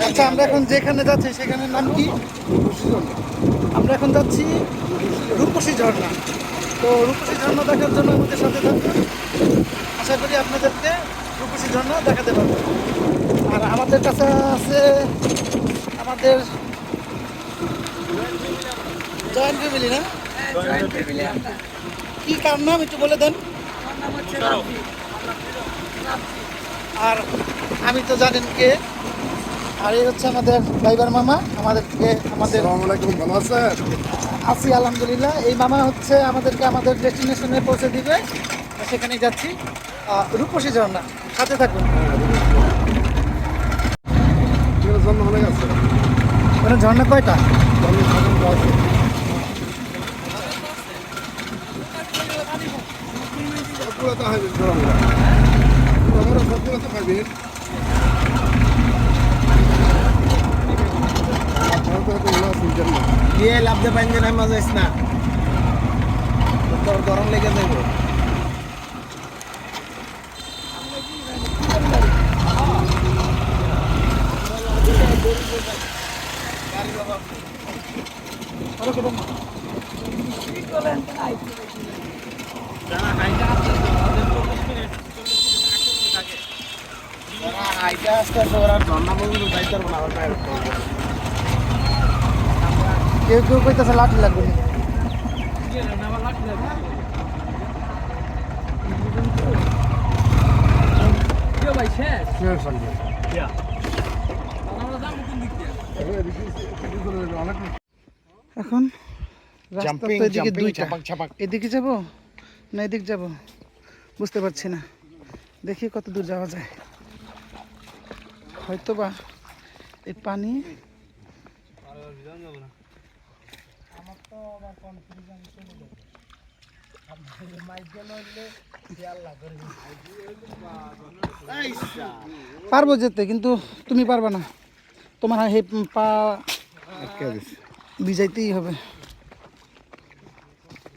আচ্ছা, আমরা এখন যেখানে যাচ্ছি সেখানের নাম কি? আমরা এখন যাচ্ছি রূপসী ঝর্ণা। তো রূপসী ঝর্ণা দেখার জন্য আমাদের সাথে থাকবেন। আশা করি আপনাদেরকে রূপসী ঝর্ণা দেখাতে পারবো। আর আমাদের কাছে আছে আমাদের জয়েন্ট ফ্যামিলি, না? কি কার নাম একটু বলে দেন। আর আমি তো জানেন কে। আর এই হচ্ছে আমাদের ড্রাইভার মামা। আমাদেরকে ভালো আছেন? আছি আলহামদুলিল্লাহ। এই মামা হচ্ছে আমাদেরকে আমাদের ডেস্টিনেশনে পৌঁছে দিবে। সেখানেই যাচ্ছি, রূপসী ঝর্ণা। সাথে থাকুন। জন্য অনেক আছে। ওখানে ঝর্ণা কয়টা? সবগুলো তো খাইবেন, সবগুলো তো খাইবেন। গিয়ে লাভতে পাইন না, মজা আইস না, তোর গরম লেগে যাবে। কেউ কেউ কইতেছে লাঠি লাগবে। এখন রাস্তা তো এদিকে দুইটা, এদিকে যাব না এদিকে যাব বুঝতে পারছি না। দেখি কত দূর যাওয়া যায়। হয়তো বা এই পানি পারবো যেতে, কিন্তু তুমি পারবা না। তোমার হে পা ভিজাইতেই হবে।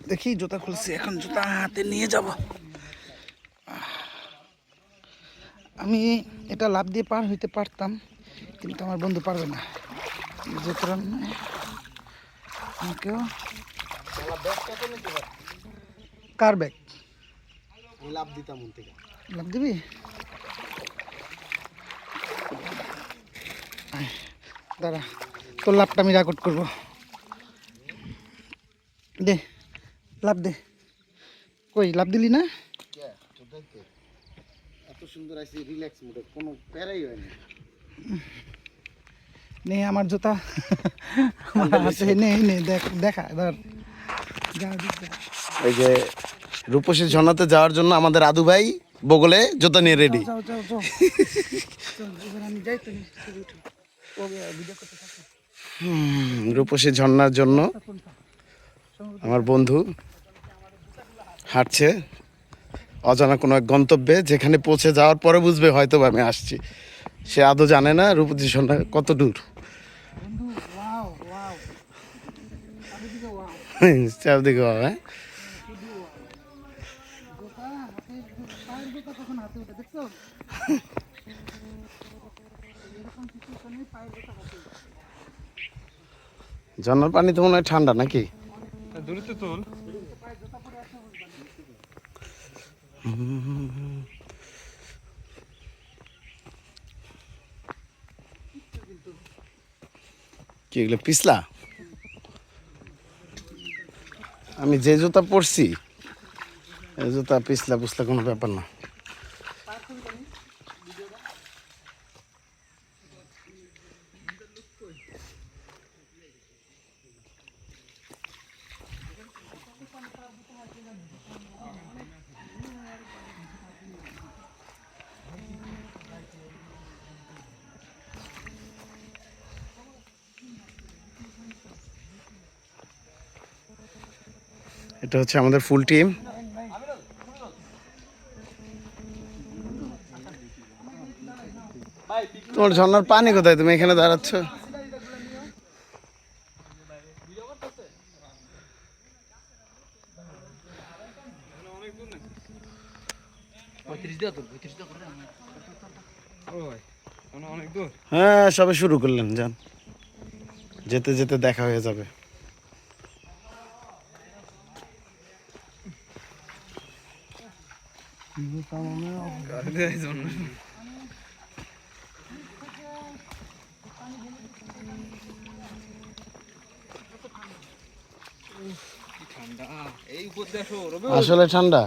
দেখি জুতা খুলছি, এখন জুতা হাতে নিয়ে যাব। আমি এটা লাফ দিয়ে পার হইতে পারতাম, কিন্তু আমার বন্ধু পারবে না। যে কারণে আমাকেও। কার ব্যাগ? লাভ দিতাম মন থেকে। লাফ দিবি? দাঁড়া, তোর লাভটা আমি রেকর্ড করবো। দে, লাভ দে। কই লাভ দিলি না? এত সুন্দর আছে, রিল্যাক্স মুডে, কোনো প্যারাই হয় না। নে আমার জুতা আছে, নে নে দেখা ধর। এই যে রূপসী ঝর্ণাতে যাওয়ার জন্য আমাদের আদু ভাই বগলে জুতা নিয়ে রেডি। যাও যাও যাও, এবার আমি যাই, তুমি উঠো। ও ভিডিও করতে থাকো। রূপসী ঝর্ণার জন্য আমার বন্ধু হাঁটছে অজানা কোনো এক গন্তব্যে, যেখানে পৌঁছে যাওয়ার পরে বুঝবে হয়তো আমি আসছি। সে আদৌ জানে না রূপসী ঝর্ণা কত দূর। বন্ধু ওয়াও ওয়াও, চারিদিকে ওয়াও। চারদিকে হ্যাঁ, জুতা হাতে, পায়ের জুতা কখন হাতে উঠে দেখছো? এরকম সিচুয়েশনে পায়ের জুতা হাতে উঠে। ঝর্ণার পানি তো মনে হয় ঠান্ডা নাকি? দূরত্ব তোল। কি এগুলো পিছলা? আমি যে জুতা পরছি এই জুতা পিছলা পুছলা কোনো ব্যাপার না। এটা হচ্ছে আমাদের ফুল টিম। তোমার ঝর্ণার পানি কোথায়? তুমি এখানে দাঁড়াচ্ছ। অনেক দূর। হ্যাঁ সবে শুরু করলেন, যান, যেতে যেতে দেখা হয়ে যাবে। আসলে ঠান্ডা।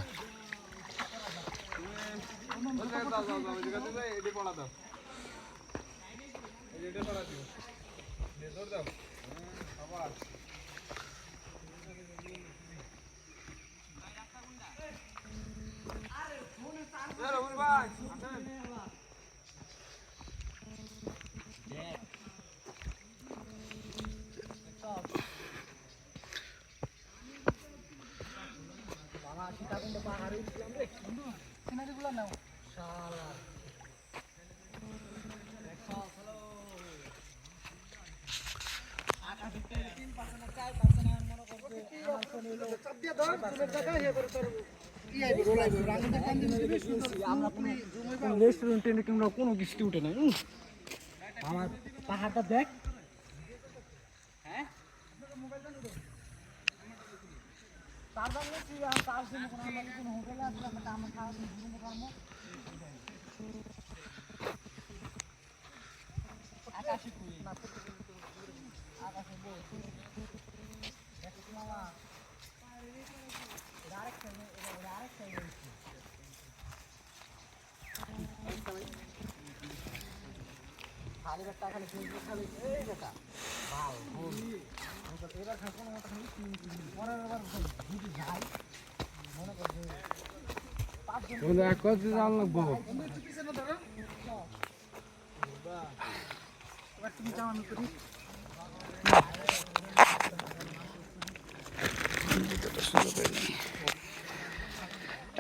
রেস্টুরেন্টে কিংবা কোনো কিছু উঠে নাই। আমার পাহাড়টা দেখ।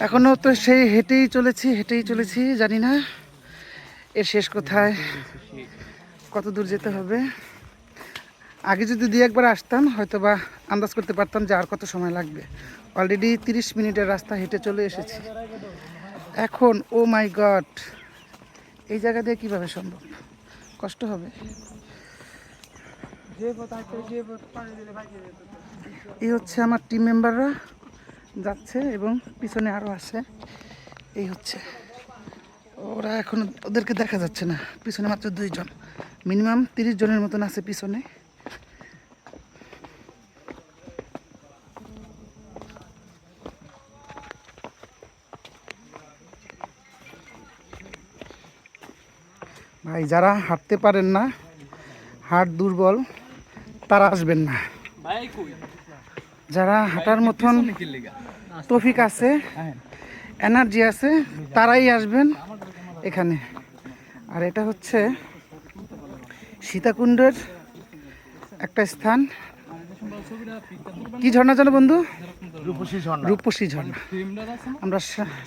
এখনো তো সেই হেঁটেই চলেছি, জানি না এর শেষ কোথায়, কত দূর যেতে হবে। আগে যদি দুই একবার আসতাম হয়তো বা আন্দাজ করতে পারতাম যে আর কত সময় লাগবে। অলরেডি 30 মিনিটের রাস্তা হেঁটে চলে এসেছি। এখন ও মাই গড, এই জায়গা দিয়ে কীভাবে সম্ভব, কষ্ট হবে। এই হচ্ছে আমার টিম মেম্বাররা যাচ্ছে এবং পিছনে আরও আছে। এই হচ্ছে ওরা, এখন ওদেরকে দেখা যাচ্ছে না, পিছনে মাত্র 2 জন, মিনিমাম 30 জনের মতন আছে পিছনে। ভাই যারা হাঁটতে পারেন না, হাট দুর্বল, তারা আসবেন না। যারা হাঁটার মতন তৌফিক আছে, এনার্জি আছে, তারাই আসবেন এখানে। আর এটা হচ্ছে সীতাকুণ্ডের একটা স্থান। কি ঝর্ণা জানো বন্ধু? রূপসী ঝর্ণা। আমরা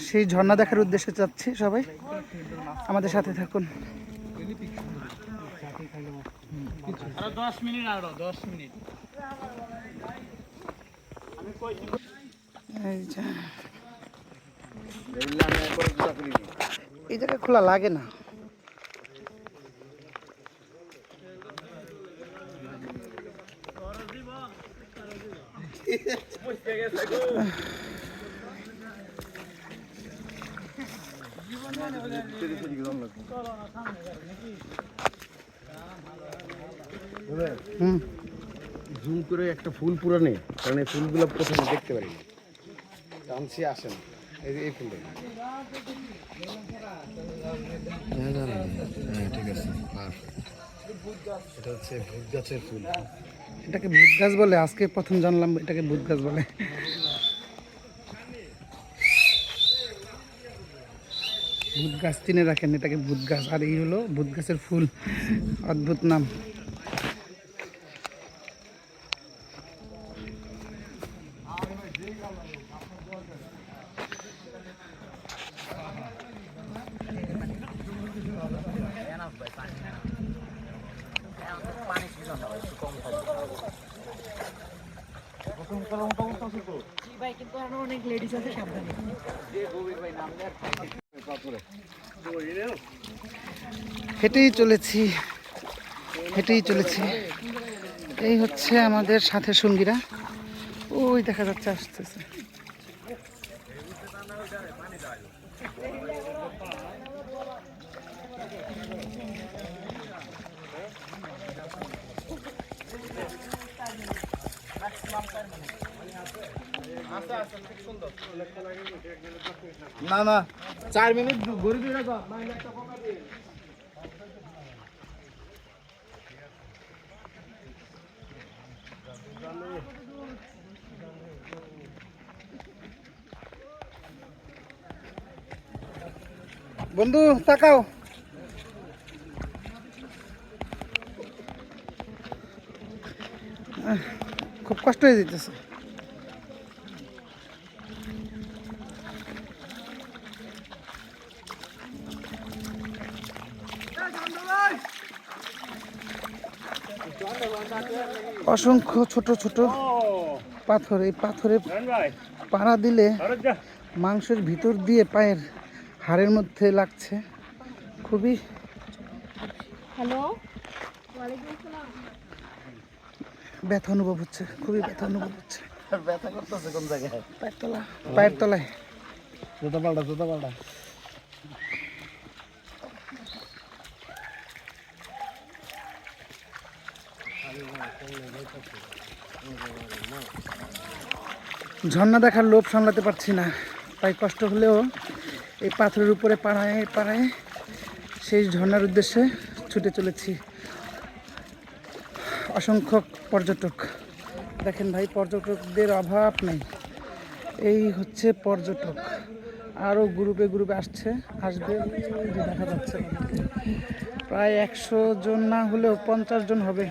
সেই ঝর্ণা দেখার উদ্দেশ্যে যাচ্ছি, সবাই আমাদের সাথে থাকুন। এই জায়গায় খোলা লাগে না। জুম করে একটা ফুল পুরো নেই, কারণ এই ফুলগুলো প্রথমে দেখতে পারি না, টানছি আসে না। এই ফুল ঠিক আছে, এটা হচ্ছে ভূত গাছের ফুল। এটাকে ভূত গাছ বলে? আজকে প্রথম জানলাম এটাকে ভূত গাছ বলে। ভূত গাছ চিনে রাখেন, এটাকে ভূত গাছ, আর এই হলো ভূত গাছের ফুল। অদ্ভুত নাম। অনেক লেডিস আছে, সাবধানে। হেঁটেই চলেছি, হেঁটেই চলেছি। এই হচ্ছে আমাদের সাথে সঙ্গীরা, ওই দেখা যাচ্ছে আসতেছে। না না 4 মিনিট ঘুরে ঘুরে যাও। বন্ধু তাকাও, খুব কষ্ট হয়ে যেতেছে। অসংখ্য ছোট ছোট পাথর, এই পাথরে পাড়া দিলে মাংসের ভিতর দিয়ে পায়ের হাড়ের মধ্যে লাগছে, খুবই ব্যথা অনুভব হচ্ছে, খুবই ব্যথা অনুভব হচ্ছে। ব্যথা করতেছে কোন জায়গায়? পায়ের তলায়। জুতা পাল্টা, জুতা পাল্টা। ঝর্ণা দেখার লোভ সামলাতে পারছি না, তাই কষ্ট হলেও এই পাথরের উপরে পাড়ায় পাড়ায় সেই ঝর্ণার উদ্দেশ্যে ছুটে চলেছি। অসংখ্য পর্যটক, দেখেন ভাই, পর্যটকদের অভাব নেই। এই হচ্ছে পর্যটক, আরও গ্রুপে গ্রুপে আসবে, এই যে দেখা যাচ্ছে প্রায় 100 জন না হলেও 50 জন হবে।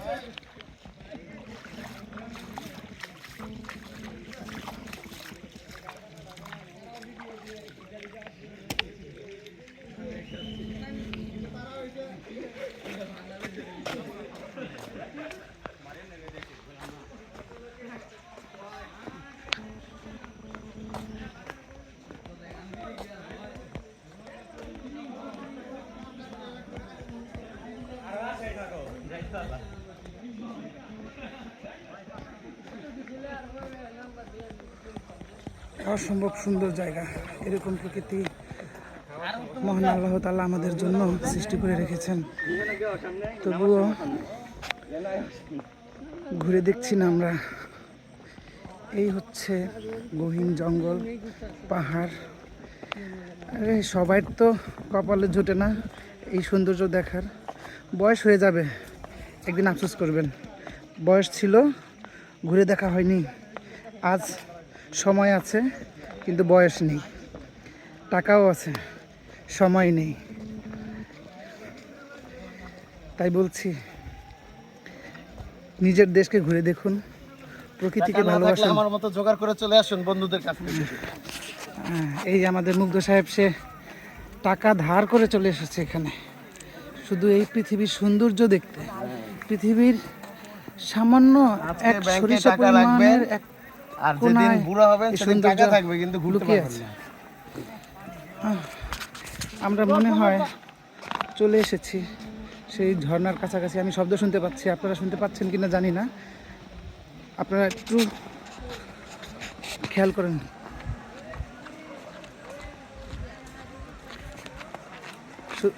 অসম্ভব সুন্দর জায়গা, এরকম প্রকৃতি মহান আল্লাহ তাআলা আমাদের জন্য সৃষ্টি করে রেখেছেন, তবুও ঘুরে দেখছি না আমরা। এই হচ্ছে গহীন জঙ্গল, পাহাড়। আরে সবাই তো কপালে জোটে না এই সৌন্দর্য দেখার। বয়স হয়ে যাবে, একদিন আফসোস করবেন, বয়স ছিল ঘুরে দেখা হয়নি। আজ সময় আছে কিন্তু বয়স নেই, টাকাও আছে সময় নেই। তাই বলছি, নিজের দেশকে ঘুরে দেখুন, প্রকৃতিকে ভালোবাসুন। আমার মতো জোগাড় করে চলে আসুন বন্ধুদের কাছ থেকে। এই আমাদের মুগ্ধ সাহেব, সে টাকা ধার করে চলে এসেছে এখানে শুধু এই পৃথিবীর সৌন্দর্য দেখতে। পৃথিবীর সামান্য এক সরিষা পরিমাণের এক আর যেদিন বুড়া হবেন এই সেদিন টাকা সৌন্দর্য থাকবে কিন্তু ঘুরতে লুকিয়ে পারবেন আছে। না। আমরা মনে হয় চলে এসেছি সেই ঝর্ণার কাছাকাছি। আমি শব্দ শুনতে পাচ্ছি, আপনারা শুনতে পাচ্ছেন কিনা জানি না, আপনারা একটু খেয়াল করেন।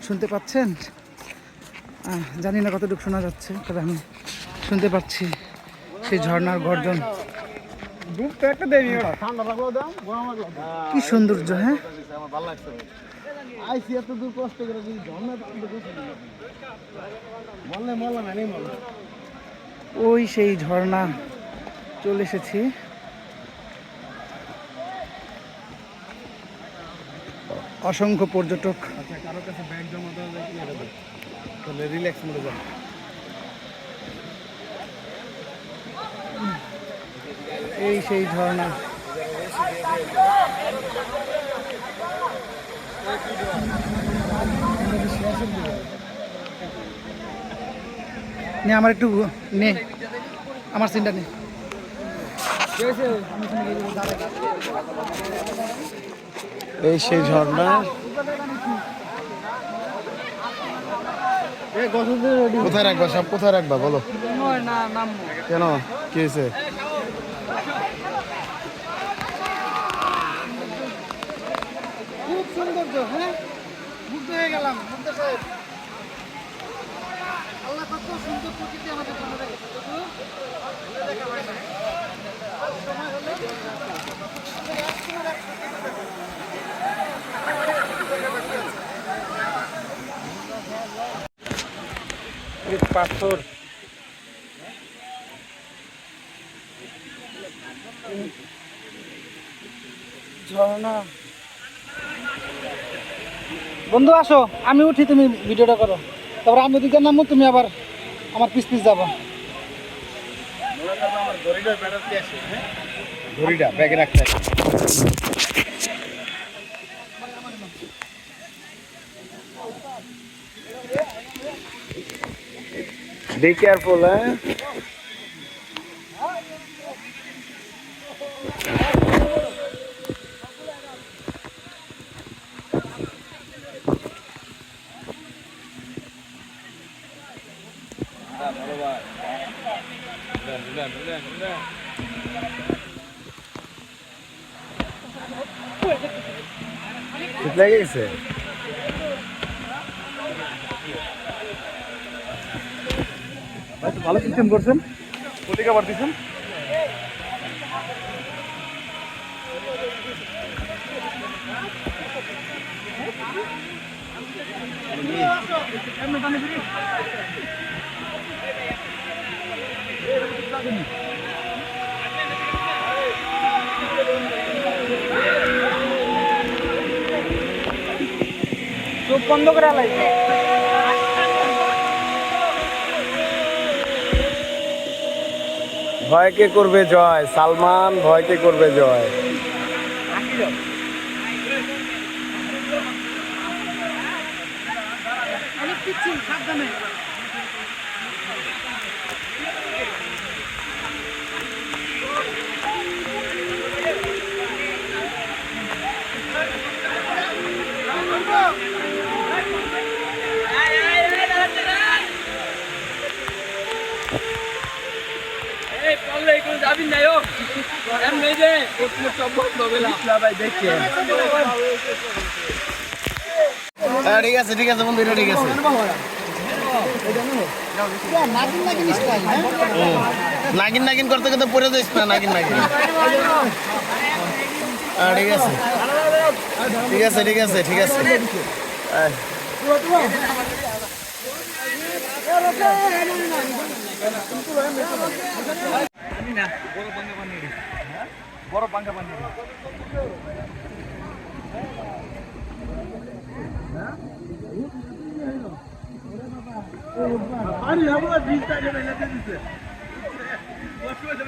শুনতে পাচ্ছেন? জানি না কতটুকু শোনা যাচ্ছে, তবে আমি শুনতে পাচ্ছি সেই ঝর্ণার গর্জন। কি সৌন্দর্য! হ্যাঁ, আমার ভালো লাগছে। আইসি এত দূর কষ্ট করে যদি ঝর্ণা বললে বললাম না, বললাম ওই সেই ঝর্ণা, চলে এসেছি। অসংখ্য পর্যটক। আচ্ছা, কারো কাছে ব্যাগ জমা দেওয়া যায় কি না? তাহলে রিল্যাক্স মোডে যান। এই সেই ঝর্ণা, নে আমার একটু নে, আমার সিনটা নে। এই সেই ঝর্ণা। কোথায় রাখবা সব কোথায় রাখবা বলো না নামবো কেন কি হয়েছে খুব সৌন্দর্য হ্যাঁ মুগ্ধ হয়ে গেলাম মুগ্ধ সাহেব আল্লাহ কত সুন্দর প্রকৃতি আমাদের জন্য রেখেছে শুধু ঘুরে দেখা হয় না আর সময় হলে আমাদের একসময় এক প্রকৃতি দেখাবো। পাথর ঝর্ণা বন্ধু আসো আমি উঠি তুমি ভিডিওটা করো তারপর আমি ওদিকে নামবো তুমি আবার আমার পিস পিস যাবো ঘড়িটা ব্যাগে রাখতে Be careful, eh? ঠিক লাগে গেছে ভালো সিস্টেম করছেন কোটি কাবার দিচ্ছেন চোখ বন্ধ করে আলাইছে ভয় কে করবে জয় সালমান ভয় কে করবে জয় অনেক পিচ্ছিল সাবধানে হ্যাঁ ঠিক আছে বন্ধু এটা ঠিক আছে নাগিন নাগিন করতে করতে পড়ে যাইস না নাগিন নাগিন হ্যাঁ ঠিক আছে বড় পাঙ্গা পানি আরে আমরা 20 টাকা মেলা দিয়ে দিতে বসে বসে